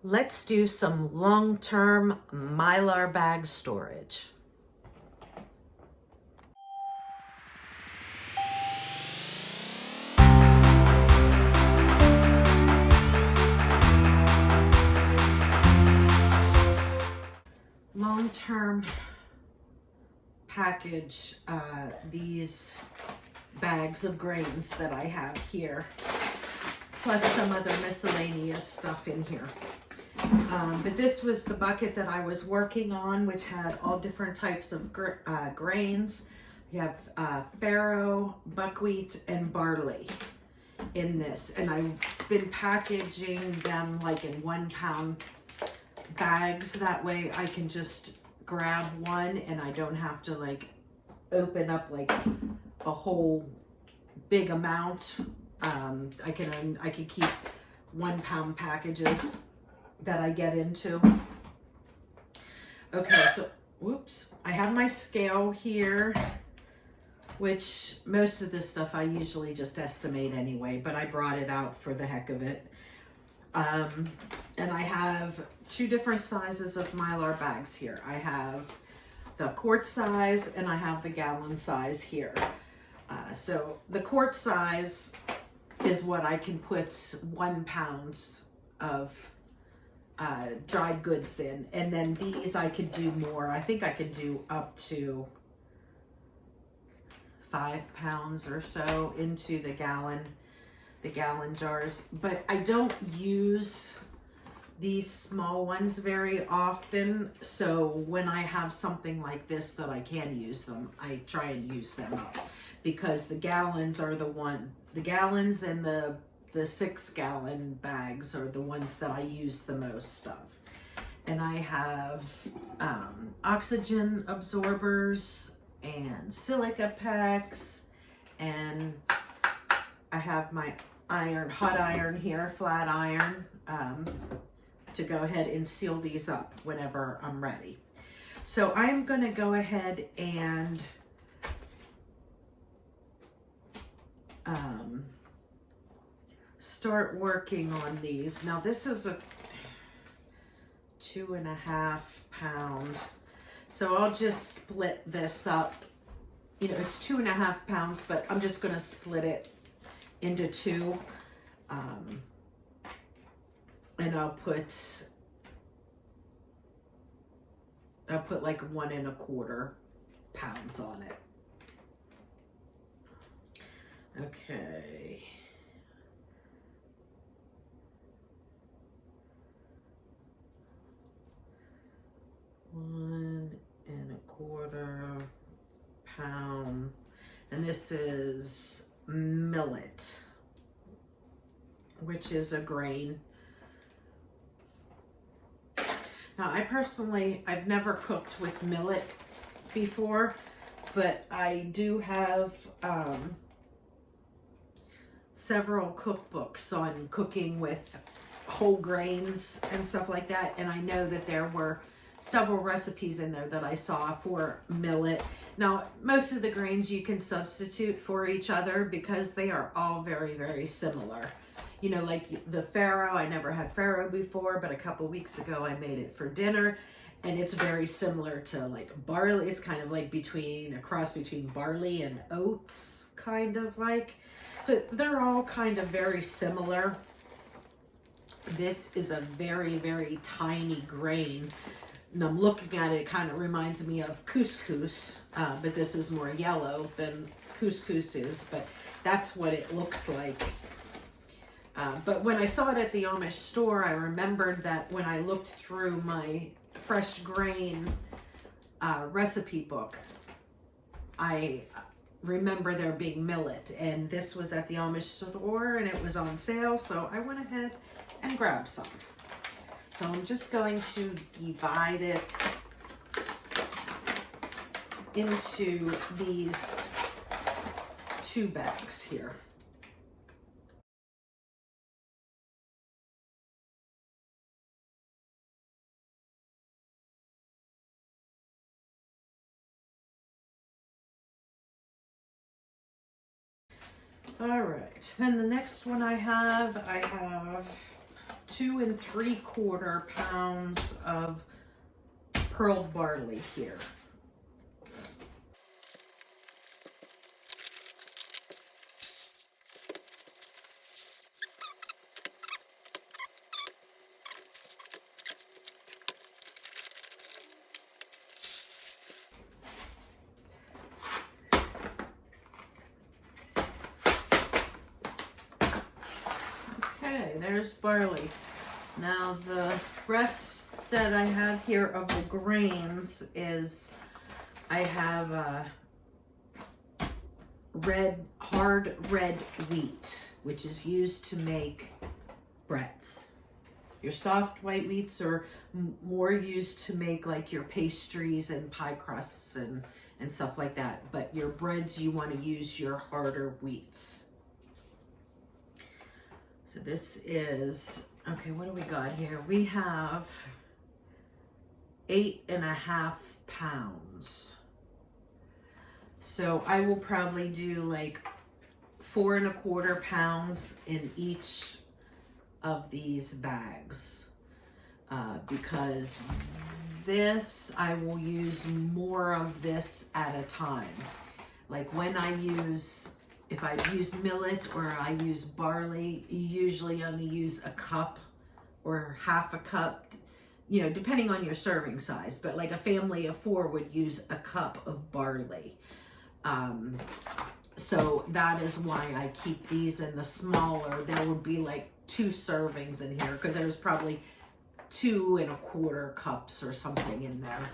Let's do some long-term Mylar bag storage. Long-term package these bags of grains that I have here, plus some other miscellaneous stuff in here. But this was the bucket that I was working on, which had all different types of grains. We have farro, buckwheat, and barley in this. And I've been packaging them like in 1 pound bags. That way I can just grab one and I don't have to like open up like a whole big amount. I can keep 1 pound packages that I get into. Okay, so whoops, I have my scale here, which most of this stuff I usually just estimate anyway, but I brought it out for the heck of it. And I have 2 different sizes of Mylar bags here. I have the quart size and I have the gallon size here. So the quart size is what I can put 1 pound of dried goods in, and then these I could do more. I think I could do up to 5 pounds or so into the gallon jars, but I don't use these small ones very often. So when I have something like this that I can use them, I try and use them up, because the gallons are the gallons and the 6-gallon bags are the ones that I use the most of. And I have oxygen absorbers and silica packs, and I have my hot iron here, flat iron, to go ahead and seal these up whenever I'm ready. So I'm going to go ahead and start working on these. Now this is a 2.5 pound, so I'll just split this up. You know, it's 2.5 pounds, but I'm just going to split it into 2, and I'll put like 1.25 pounds on it. Okay. One and a quarter pound, and this is millet, which is a grain. Now I've never cooked with millet before, but I do have several cookbooks on cooking with whole grains and stuff like that, and I know that there were several recipes in there that I saw for millet. Now, most of the grains you can substitute for each other because they are all very, very similar. You know, like the farro, I never had farro before, but a couple weeks ago I made it for dinner, and it's very similar to like barley. It's kind of like a cross between barley and oats, kind of like. So they're all kind of very similar. This is a very, very tiny grain. And I'm looking at it, it kind of reminds me of couscous, but this is more yellow than couscous is, but that's what it looks like. But when I saw it at the Amish store, I remembered that when I looked through my fresh grain recipe book, I remember there being millet, and this was at the Amish store and it was on sale, so I went ahead and grabbed some. So I'm just going to divide it into these 2 bags here. All right, then the next one I have 2 3/4 pounds of pearled barley here. Okay, there's barley. Now the rest that I have here of the grains is I have hard red wheat, which is used to make breads. Your soft white wheats are more used to make like your pastries and pie crusts and stuff like that. But your breads, you want to use your harder wheats. So this is, okay, what do we got here? We have 8.5 pounds. So I will probably do like 4 1/4 pounds in each of these bags because this, I will use more of this at a time. Like when I use, if I use millet or I use barley, you usually only use a cup or half a cup, you know, depending on your serving size. But like a family of 4 would use a cup of barley. So that is why I keep these in the smaller. There would be like 2 servings in here because there's probably 2 1/4 cups or something in there.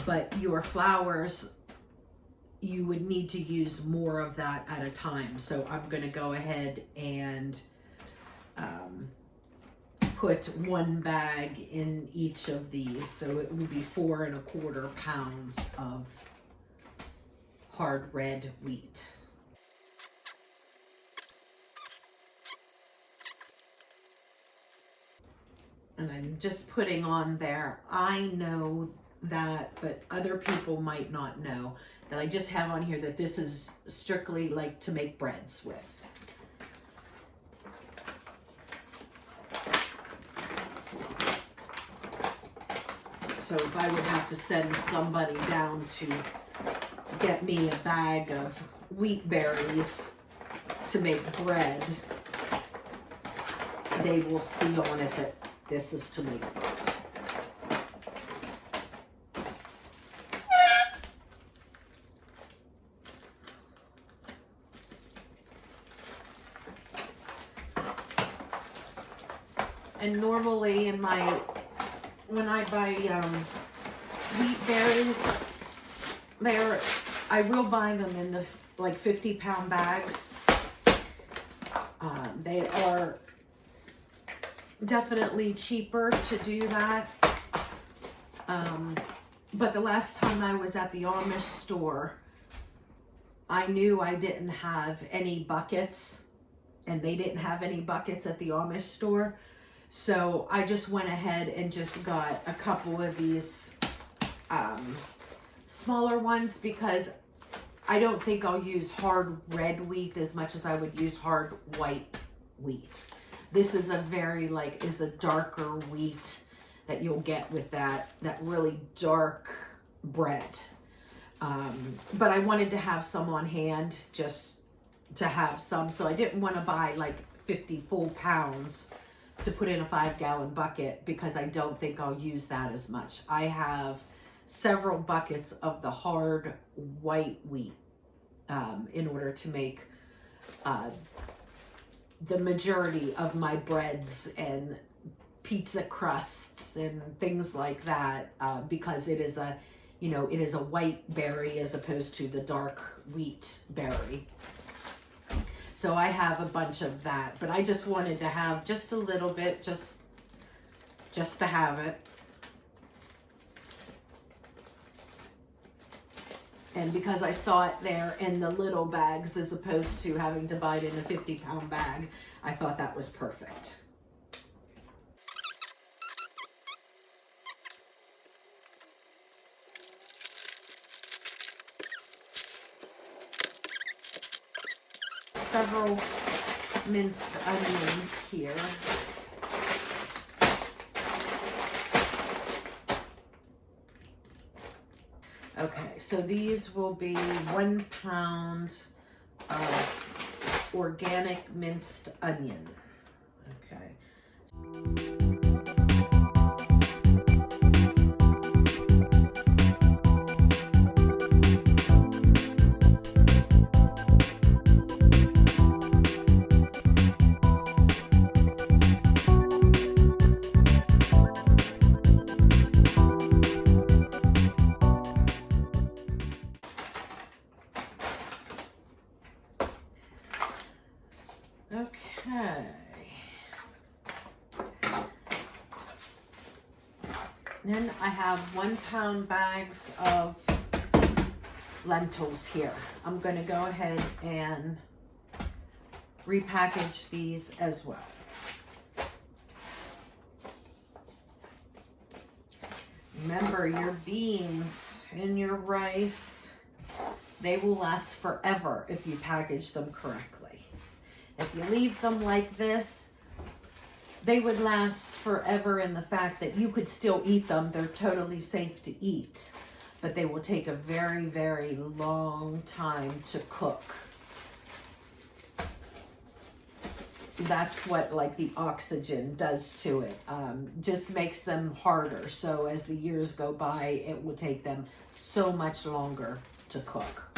But your flours, you would need to use more of that at a time. So I'm going to go ahead and put 1 bag in each of these. So it would be 4 1/4 pounds of hard red wheat. And I'm just putting on there, I know that, but other people might not know, that I just have on here that this is strictly like to make breads with. So if I would have to send somebody down to get me a bag of wheat berries to make bread, they will see on it that this is to make bread. And normally in my, when I buy wheat berries, I will buy them in the like 50-pound bags. They are definitely cheaper to do that. But the last time I was at the Amish store, I knew I didn't have any buckets, and they didn't have any buckets at the Amish store. So I just went ahead and just got a couple of these smaller ones because I don't think I'll use hard red wheat as much as I would use hard white wheat. This is a very is a darker wheat that you'll get with that really dark bread. But I wanted to have some on hand just to have some. So I didn't want to buy like 50 full pounds to put in a 5-gallon bucket because I don't think I'll use that as much. I have several buckets of the hard white wheat in order to make the majority of my breads and pizza crusts and things like that because it is a, it is a white berry as opposed to the dark wheat berry. So I have a bunch of that, but I just wanted to have just a little bit, just to have it. And because I saw it there in the little bags as opposed to having to buy it in a 50-pound bag, I thought that was perfect. Several minced onions here. Okay, so these will be 1 pound of organic minced onion. Okay. Okay. Then I have 1 pound bags of lentils here. I'm going to go ahead and repackage these as well. Remember, your beans and your rice, they will last forever if you package them correctly. If you leave them like this, they would last forever in the fact that you could still eat them. They're totally safe to eat, but they will take a very, very long time to cook. That's what like the oxygen does to it. Just makes them harder. So as the years go by, it will take them so much longer to cook.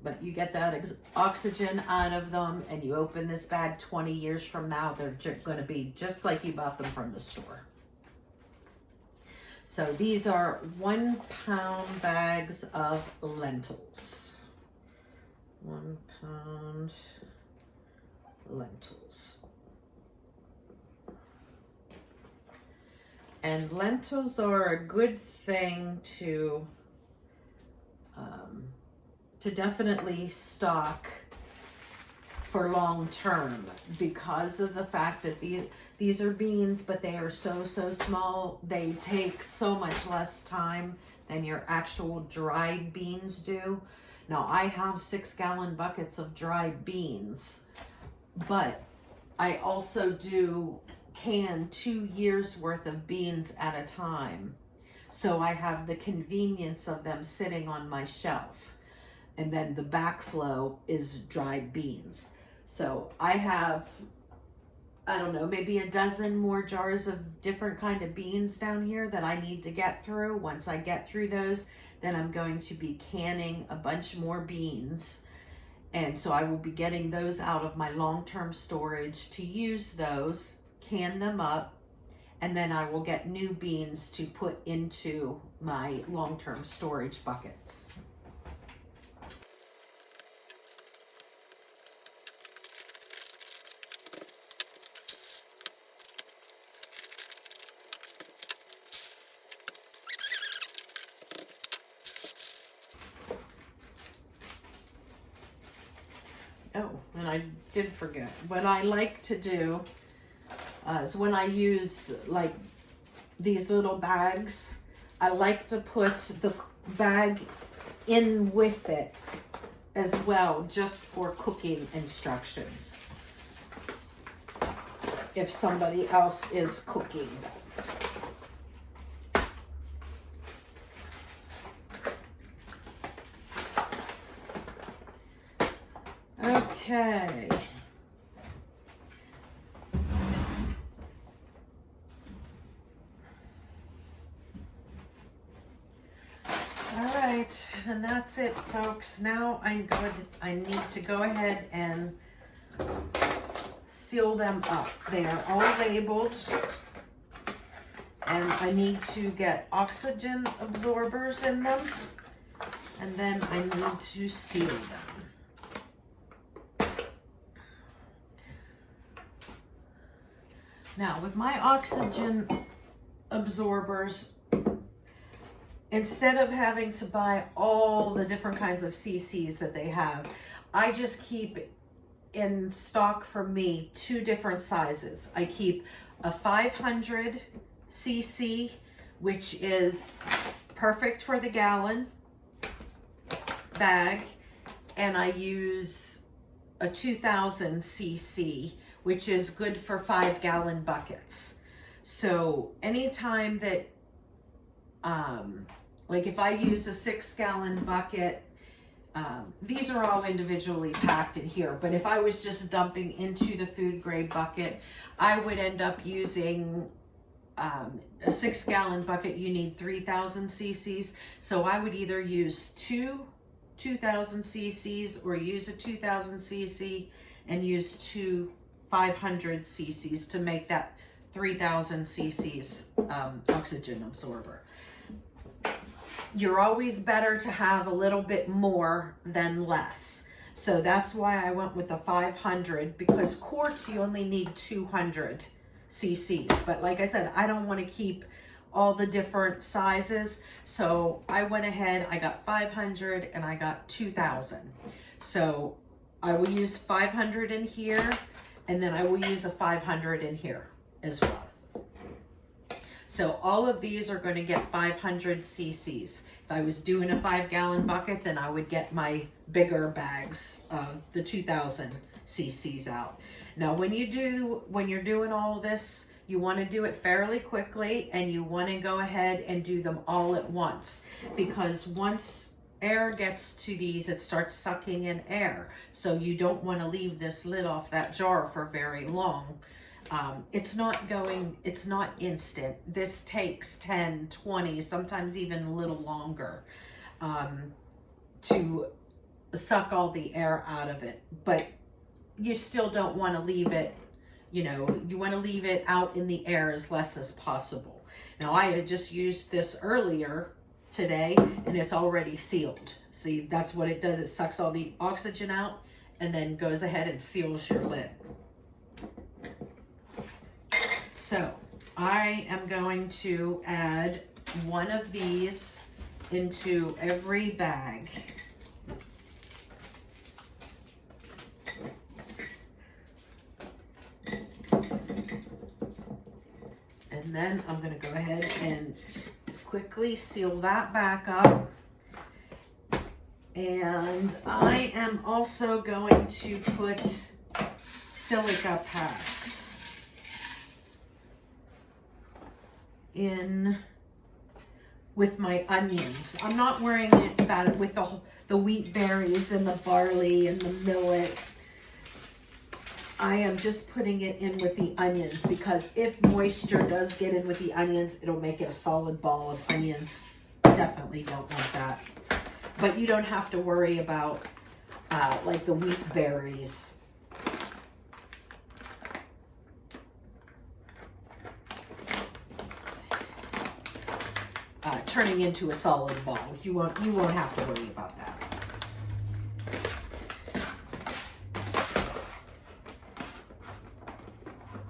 But you get that oxygen out of them, and you open this bag 20 years from now, they're going to be just like you bought them from the store. So these are 1 pound bags of lentils. 1 pound lentils. And lentils are a good thing to definitely stock for long term, because of the fact that these are beans, but they are so small. They take so much less time than your actual dried beans do. Now I have 6-gallon buckets of dried beans, but I also do can 2 years worth of beans at a time. So I have the convenience of them sitting on my shelf. And then the backflow is dried beans. So I have, I don't know, maybe a dozen more jars of different kind of beans down here that I need to get through. Once I get through those, then I'm going to be canning a bunch more beans. And so I will be getting those out of my long-term storage to use those, can them up, and then I will get new beans to put into my long-term storage buckets. Oh, and I did forget. What I like to do is when I use like these little bags, I like to put the bag in with it as well, just for cooking instructions, if somebody else is cooking. Okay. All right, and that's it, folks. Now I need to go ahead and seal them up. They are all labeled, and I need to get oxygen absorbers in them, and then I need to seal them. Now, with my oxygen absorbers, instead of having to buy all the different kinds of CCs that they have, I just keep in stock for me 2 different sizes. I keep a 500 CC, which is perfect for the gallon bag, and I use a 2000 CC, which is good for 5-gallon buckets. So anytime that, like if I use a 6-gallon bucket, these are all individually packed in here, but if I was just dumping into the food grade bucket, I would end up using a 6-gallon bucket. You need 3,000 cc's. So I would either use two 2,000 cc's or use a 2,000 cc and use two 500 cc's to make that 3,000 cc's oxygen absorber. You're always better to have a little bit more than less. So that's why I went with a 500, because quarts you only need 200 cc's. But like I said, I don't want to keep all the different sizes. So I went ahead, I got 500 and I got 2,000. So I will use 500 in here, and then I will use a 500 in here as well. So all of these are going to get 500 cc's. If I was doing a 5-gallon bucket, then I would get my bigger bags of the 2,000 cc's out. Now when you're doing all this, you want to do it fairly quickly, and you want to go ahead and do them all at once, because once air gets to these, it starts sucking in air. So you don't want to leave this lid off that jar for very long. It's not instant. This takes 10, 20, sometimes even a little longer to suck all the air out of it. But you still don't want to leave it, you want to leave it out in the air as less as possible. Now I had just used this earlier today and it's already sealed. See, that's what it does. It sucks all the oxygen out and then goes ahead and seals your lid. So I am going to add one of these into every bag. And then I'm going to go ahead and quickly seal that back up. And I am also going to put silica packs in with my onions. I'm not worrying about it with the wheat berries and the barley and the millet. I am just putting it in with the onions, because if moisture does get in with the onions, it'll make it a solid ball of onions. Definitely don't want that. But you don't have to worry about like the wheat berries. Turning into a solid ball. You won't have to worry about that.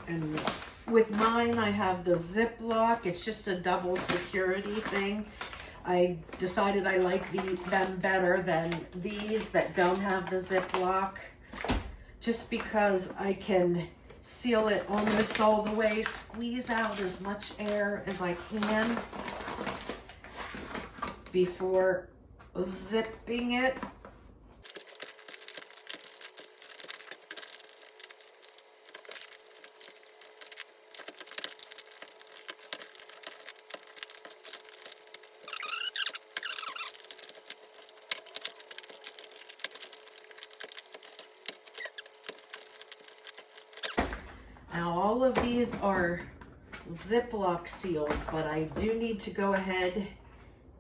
And with mine, I have the Ziploc. It's just a double security thing. I decided I like them better than these that don't have the Ziploc, just because I can seal it almost all the way, squeeze out as much air as I can before zipping it. Now all of these are Ziploc sealed, but I do need to go ahead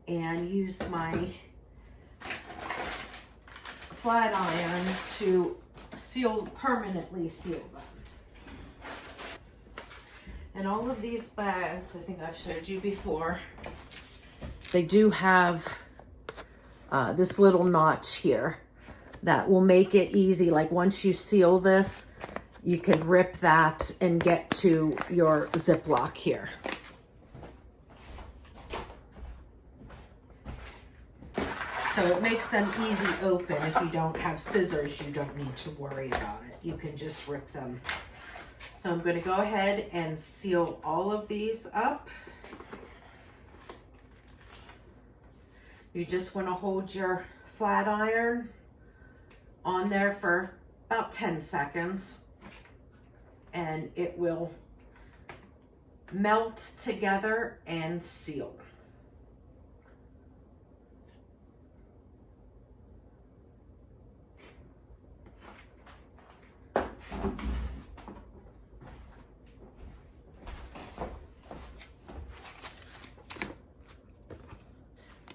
and use my flat iron to permanently seal them. And all of these bags, I think I've showed you before, they do have this little notch here that will make it easy. Like once you seal this, you could rip that and get to your Ziploc here. So it makes them easy open. If you don't have scissors, you don't need to worry about it. You can just rip them. So I'm going to go ahead and seal all of these up. You just want to hold your flat iron on there for about 10 seconds. and it will melt together and seal.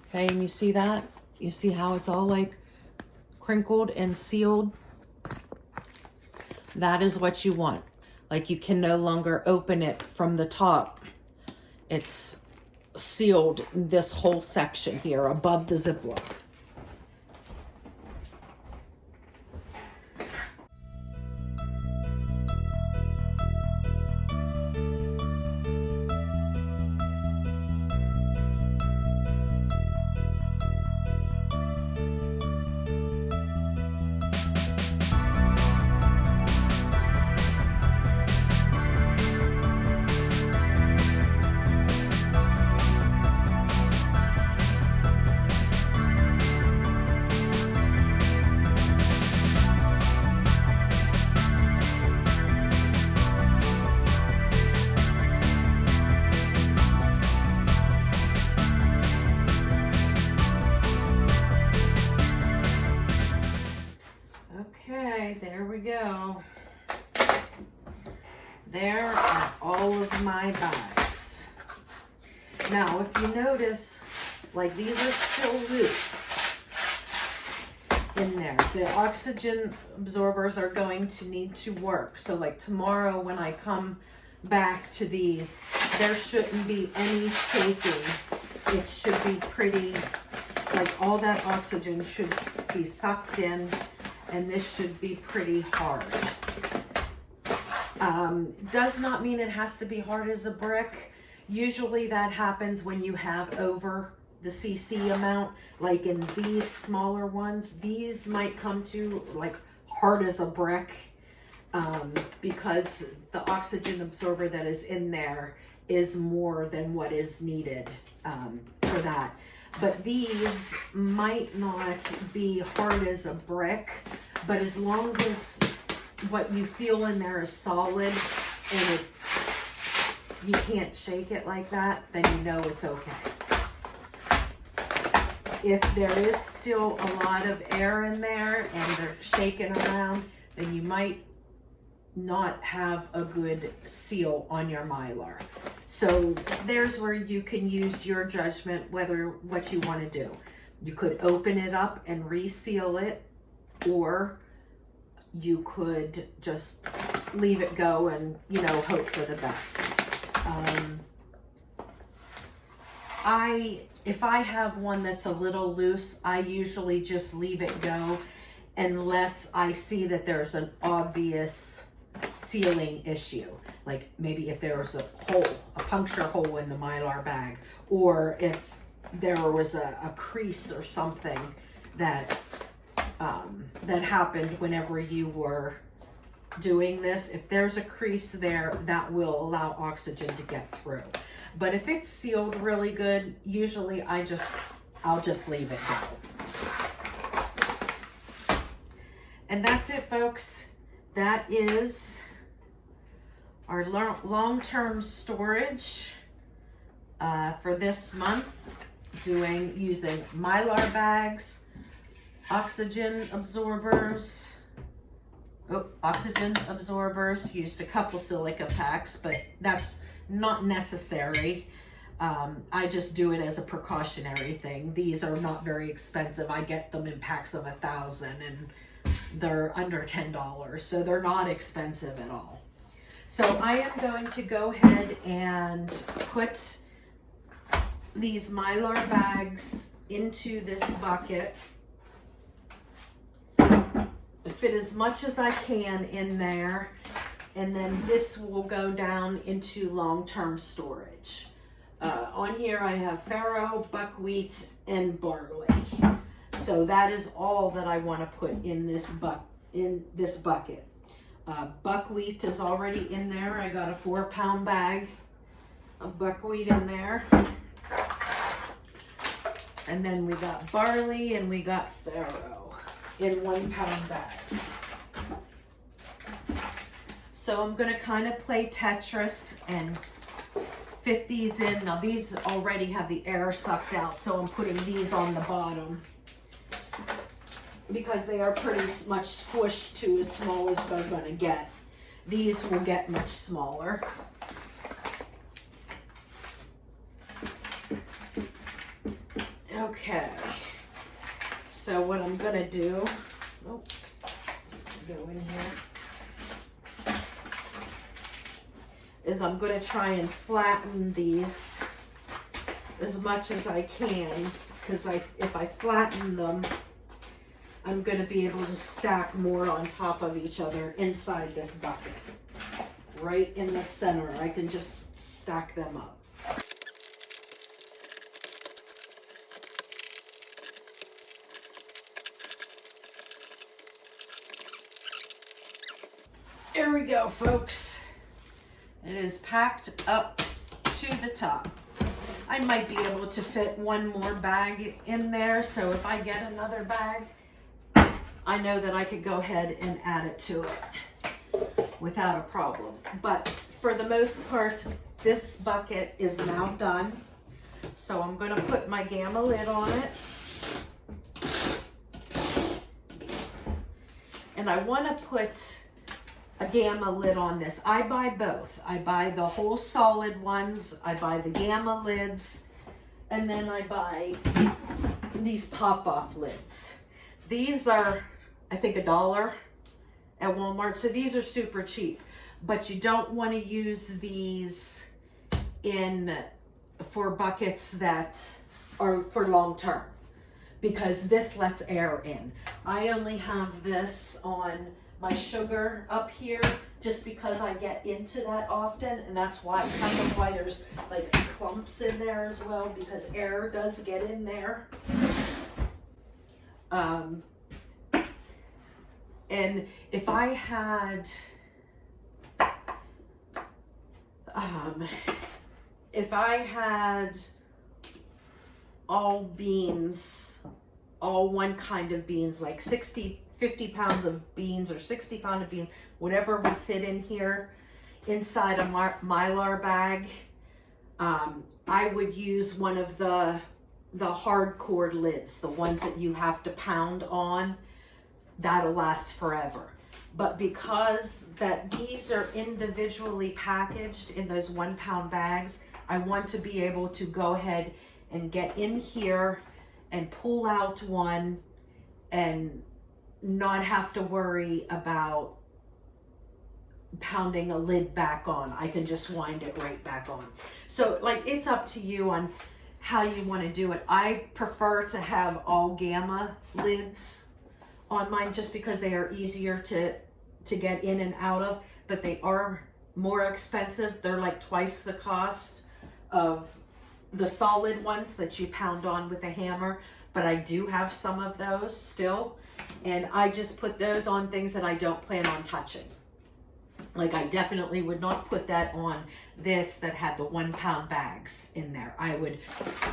Okay, and you see that? You see how it's all like crinkled and sealed? That is what you want. Like, you can no longer open it from the top. It's sealed this whole section here above the Ziploc. Okay, there we go. There are all of my bags. Now, if you notice, like, these are still loose in there. The oxygen absorbers are going to need to work. So, like, tomorrow when I come back to these, there shouldn't be any shaking. It should be pretty, like, all that oxygen should be sucked in, and this should be pretty hard. Does not mean it has to be hard as a brick. Usually that happens when you have over the cc amount. Like in these smaller ones, these might come to like hard as a brick, because the oxygen absorber that is in there is more than what is needed for that. But these might not be hard as a brick, but as long as what you feel in there is solid and you can't shake it like that, then you know it's okay. If there is still a lot of air in there and they're shaking around, then you might not have a good seal on your Mylar. So there's where you can use your judgment what you want to do. You could open it up and reseal it, or you could just leave it go and, you know, hope for the best. If I have one that's a little loose, I usually just leave it go unless I see that there's an obvious sealing issue. Like maybe if there was a puncture hole in the Mylar bag, or if there was a crease or something that happened whenever you were doing this. If there's a crease there, that will allow oxygen to get through. But if it's sealed really good, usually I'll just leave it go. And that's it, folks. That is our long-term storage for this month, using Mylar bags, oxygen absorbers, used a couple silica packs, but that's not necessary. I just do it as a precautionary thing. These are not very expensive. I get them in packs of 1,000 and they're under $10, so they're not expensive at all. So I am going to go ahead and put these Mylar bags into this bucket. Fit as much as I can in there, and then this will go down into long-term storage. On here I have farro, buckwheat, and barley. So that is all that I want to put in this bucket. Buckwheat is already in there. I got a 4-pound bag of buckwheat in there. And then we got barley and we got farro in 1-pound bags. So I'm gonna kind of play Tetris and fit these in. Now these already have the air sucked out, so I'm putting these on the bottom because they are pretty much squished to as small as they're gonna get. These will get much smaller. Okay, so what I'm gonna do, just gonna go in here, is I'm gonna try and flatten these as much as I can, because if I flatten them, I'm gonna be able to stack more on top of each other inside this bucket. Right in the center, I can just stack them up. There we go, folks. It is packed up to the top. I might be able to fit one more bag in there, so if I get another bag, I know that I could go ahead and add it to it without a problem. But for the most part, this bucket is now done. So I'm gonna put my Gamma lid on it. And I wanna put a Gamma lid on this. I buy both. I buy the whole solid ones, I buy the Gamma lids, and then I buy these pop-off lids. These are, I think, $1 at Walmart, so these are super cheap. But you don't want to use these for buckets that are for long term, because this lets air in. I only have this on my sugar up here just because I get into that often, and that's why there's like clumps in there as well, because air does get in there. And if I had all beans, all one kind of beans, like 50 pounds of beans or 60 pounds of beans, whatever would fit in here inside a Mylar bag, I would use one of the hard cord lids, the ones that you have to pound on. That'll last forever. But because that these are individually packaged in those 1 pound bags, I want to be able to go ahead and get in here and pull out one and not have to worry about pounding a lid back on. I can just wind it right back on. So like, it's up to you on how you want to do it. I prefer to have all Gamma lids on mine just because they are easier to get in and out of, but they are more expensive. They're like twice the cost of the solid ones that you pound on with a hammer, but I do have some of those still, and I just put those on things that I don't plan on touching. Like, I definitely would not put that on this that had the 1 pound bags in there. I would,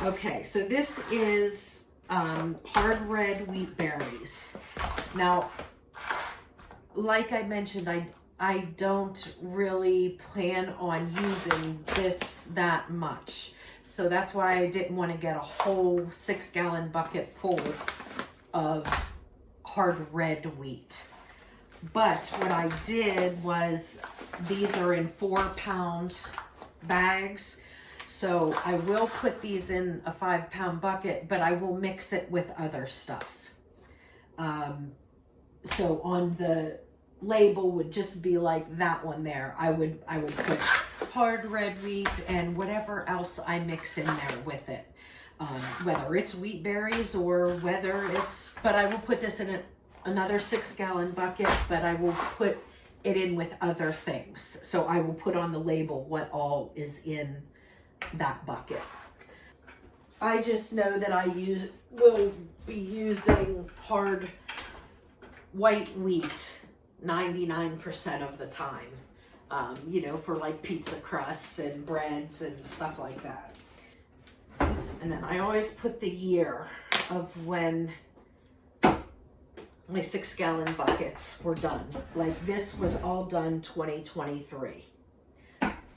okay, so this is hard red wheat berries. Now, like I mentioned, I don't really plan on using this that much. So that's why I didn't want to get a whole 6-gallon bucket full of hard red wheat. But what I did was, these are in 4 pound bags. So I will put these in a 5 pound bucket, but I will mix it with other stuff. So on the label would just be like that one there. I would put hard red wheat and whatever else I mix in there with it. Whether it's wheat berries or whether it's, but I will put this in another 6-gallon bucket, but I will put it in with other things. So I will put on the label what all is in that bucket. I just know that I will be using hard white wheat 99% of the time, you know, for like pizza crusts and breads and stuff like that. And then I always put the year of when my 6-gallon buckets were done. Like this was all done 2023.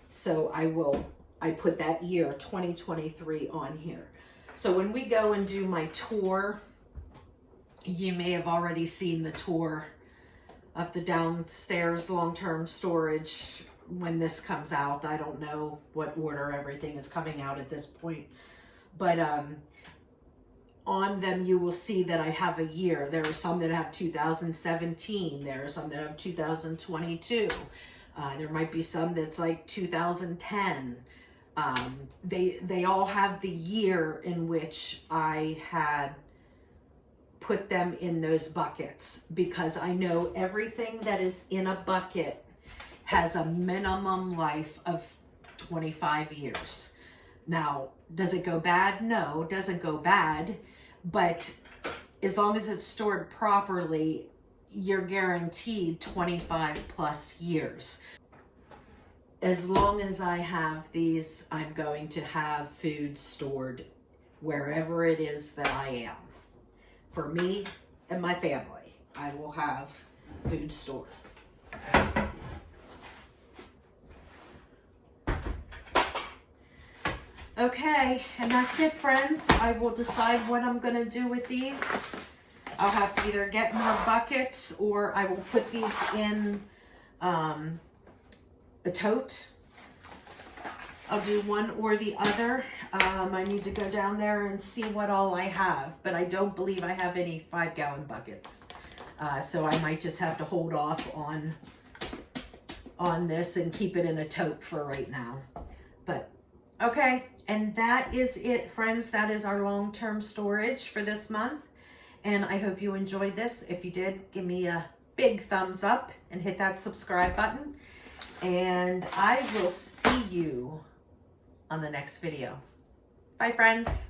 So I put that year 2023 on here. So when we go and do my tour, you may have already seen the tour of the downstairs long-term storage when this comes out. I don't know what order everything is coming out at this point, but on them you will see that I have a year. There are some that have 2017. There are some that have 2022. There might be some that's like 2010. They all have the year in which I had put them in those buckets, because I know everything that is in a bucket has a minimum life of 25 years. Now, does it go bad? No, it doesn't go bad, but as long as it's stored properly, you're guaranteed 25 plus years. As long as I have these, I'm going to have food stored wherever it is that I am. For me and my family, I will have food stored. Okay, and that's it, friends. I will decide what I'm going to do with these. I'll have to either get more buckets, or I will put these in a tote. I'll do one or the other. I need to go down there and see what all I have, but I don't believe I have any 5-gallon buckets. So I might just have to hold off on this and keep it in a tote for right now. But okay, and that is it, friends. That is our long-term storage for this month. And I hope you enjoyed this. If you did, give me a big thumbs up and hit that subscribe button. And I will see you on the next video. Bye, friends.